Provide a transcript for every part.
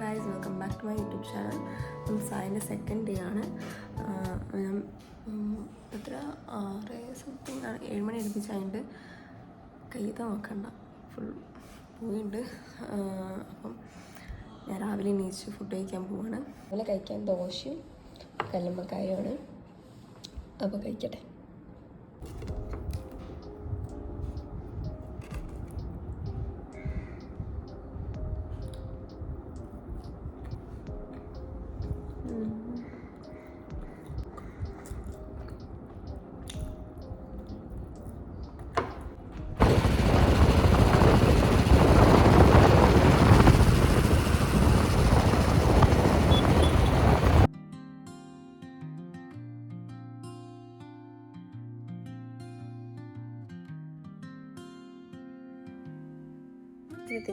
Guys, welcome back to my YouTube channel. സായിൻ്റെ second day ആണ്. ഞാൻ എത്ര 6 സംതിങ് ആണ്, 7 മണി അടുപ്പിച്ചായിട്ട് കയ്യത്ത നോക്കണ്ട, ഫുൾ പോയിട്ടുണ്ട്. അപ്പം ഞാൻ രാവിലെ എണീച്ച് ഫുഡ് കഴിക്കാൻ പോവാണ്. അതുപോലെ കഴിക്കാൻ ദോശയും കല്ലുമ്മക്കായുമാണ്. അപ്പോൾ കഴിക്കട്ടെ.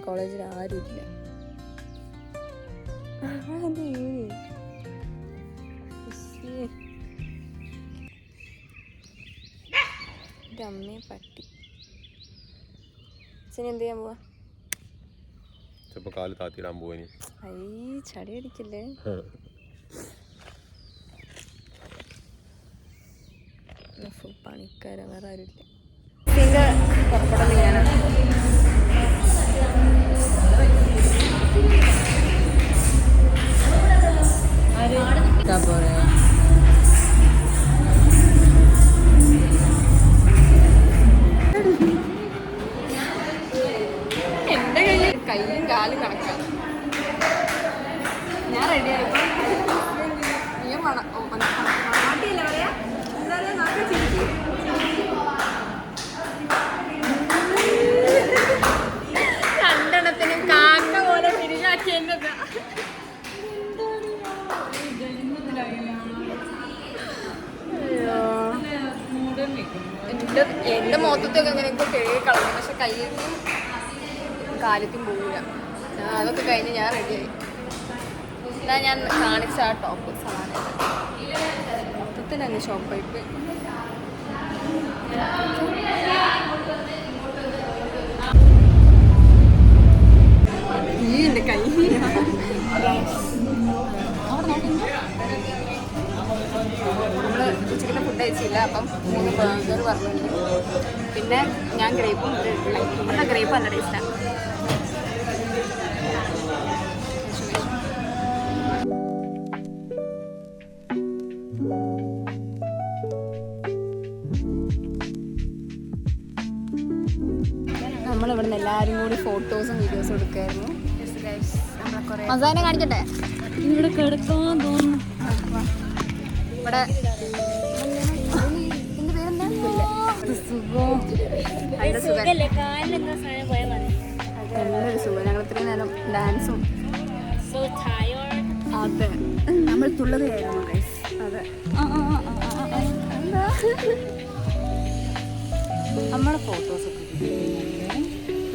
കോളേജിൽ ആരുമില്ല. എൻ്റെ അമ്മയെ പട്ടി. അച്ഛനെ എന്ത് ചെയ്യാൻ പോവാ? കാല് താത്തിടാൻ പോവാനി. ചടി അടിക്കില്ലേ? ഫുൾ പണിക്കാര, വേറെ ആരുമില്ല. പുറപ്പെടൽ ചെയ്യാനാണ്. എന്റെ കയ്യും കാലും കണക്കാം. ഞാൻ റെഡിയായി. മണാട്ടിയല്ലേ പറയാ? രണ്ടെണ്ണത്തിനും കാക്ക പോലെ പിരിഞ്ഞാക്കി. എന്റെ മൊത്തത്തൊക്കെ എങ്ങനെയൊക്കെ കഴുകി കളഞ്ഞു, പക്ഷെ കയ്യിൽ കാലത്തും പോവില്ല. അതൊക്കെ കഴിഞ്ഞ് ഞാൻ റെഡിയായി. എന്നാ ഞാൻ കാണിച്ച ആ ടോപ്പ് സാധനം മൊത്തത്തിൽ തന്നെ ഷോപ്പായിട്ട്. ഈ എൻ്റെ കൈ നമ്മള് ഉച്ചക്കത്തെ ഫുഡ് കഴിച്ചില്ല. അപ്പം 3 ബർഗർ പറഞ്ഞിട്ടുണ്ട്. പിന്നെ ഞാൻ ഗ്രേപ്പും ഇവിടുത്തെ ഗ്രേപ്പ് നല്ല ടേസ്റ്റാണ്. നമ്മളിവിടുന്ന് എല്ലാവരും കൂടി ഫോട്ടോസും വീഡിയോസും എടുക്കായിരുന്നു. മസാനെ കാണിക്കട്ടെ? ഇവിടെ കിടക്കാൻ തോന്നുന്നു. ഇവിടെ നല്ലൊരു സുഖം. ഞങ്ങൾ ഇത്രയും നേരം ഡാൻസും അതെ നമ്മൾ തുള്ളുകയായിരുന്നു. അതെ, നമ്മുടെ ഫോട്ടോസൊക്കെ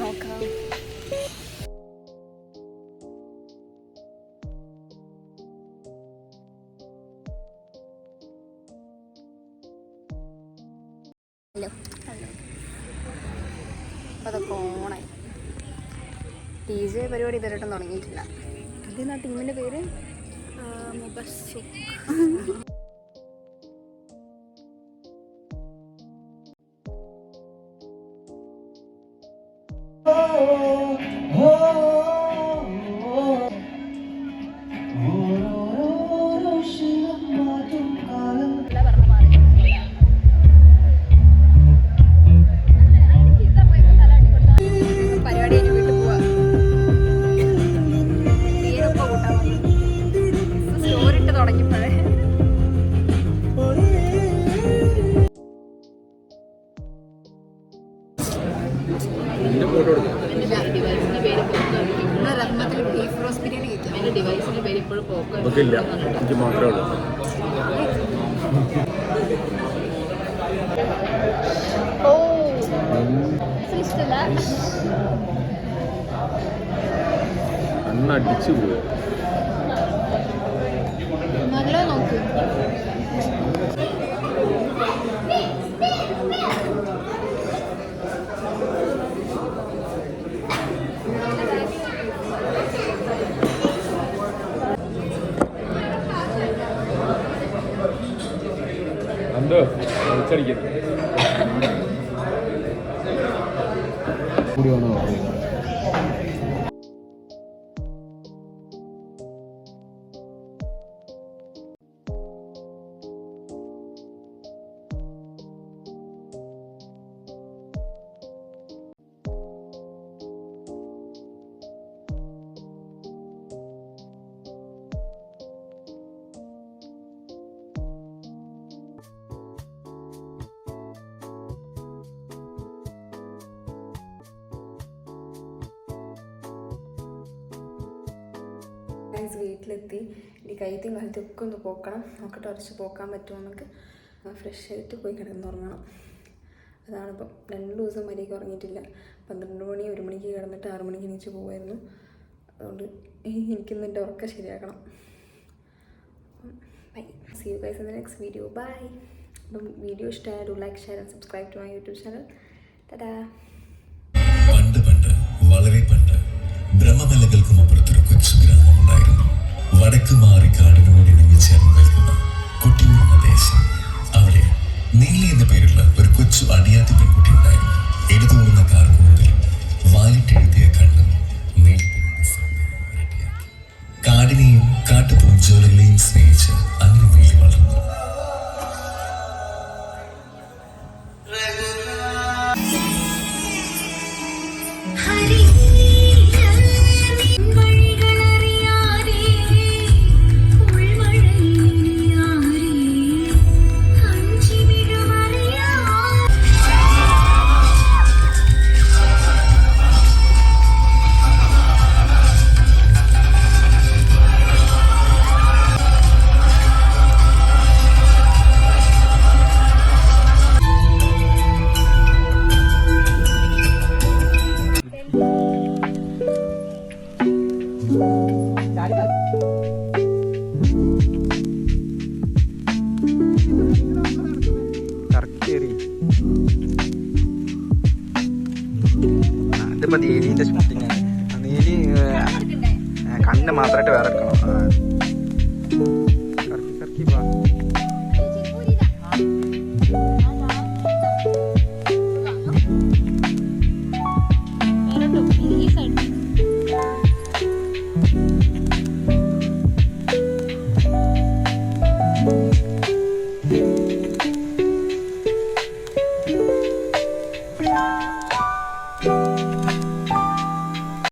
നോക്കാം. അതൊക്കെ ഓണായി. DJ പരിപാടി ഇതുവരെയായിട്ടും തുടങ്ങിയിട്ടില്ല. ഇതെന്നാ ടീമിൻ്റെ പേര്? നമുക്കില്ല, എനിക്ക് മാത്രമേ ഉള്ളൂ. അടിച്ചു പോവുക. നല്ല നോക്ക്. അടിക്കുന്നത് കൂടി വന്ന് നോക്കുന്നത്. വീട്ടിലെത്തി ഈ കൈത്തെയും കാലത്തൊക്കെ ഒന്ന് പോക്കണം, നോക്കട്ടെ ഉറച്ച് പോക്കാൻ പറ്റുമോ എന്നൊക്കെ. ഫ്രഷ് ആയിട്ട് പോയി കിടന്നുറങ്ങണം. അതാണിപ്പം 2 ദിവസം മര്യാദയ്ക്ക് ഉറങ്ങിയിട്ടില്ല. 12 മണി 1 മണിക്ക് കിടന്നിട്ട് 6 മണിക്ക് എണീച്ച് പോകുമായിരുന്നു. അതുകൊണ്ട് എനിക്കിന്ന് എൻ്റെ ഉറക്കം ശരിയാക്കണം. Bye, see you guys in the next video. Bye. അപ്പം വീഡിയോ ഇഷ്ടമായാൽ do like, share and subscribe to my YouTube channel. Tata. പണ്ട് വളരെ പണ്ട് ബ്രഹ്മമലകൾക്കും അപ്പുറത്തൊരു കൊച്ചു ഗ്രാമം ഉണ്ടായിരുന്നു. വടക്ക് മാറി കാടിനോട് ഇണങ്ങി ചേർന്ന് നിൽക്കുന്ന കൊട്ടിയൂർ ദേശം. അവിടെ നീലി എന്ന പേരുള്ള ഒരു കൊച്ചു അടിയാത്തി പെൺകുട്ടി ഉണ്ടായിരുന്നു. എഴുതോടുന്ന കാർക്കൂന്തൽ, വാലിട്ടെഴുതിയ കണ്ണും ഇരട്ടിയാക്കി കാടിനെയും കാട്ടുപൂഞ്ചോലകളെയും സ്നേഹിച്ച് അങ്ങനെ നീലി വളർന്നു. ഇതിപ്പോ നീലിന്റെ ഷൂട്ടിങ് ആണ്. നീലി കണ്ണ് മാത്രമായിട്ട് വേറെ എടുക്കണം. കറക്കി പോവാ. ഈ സൈഡ്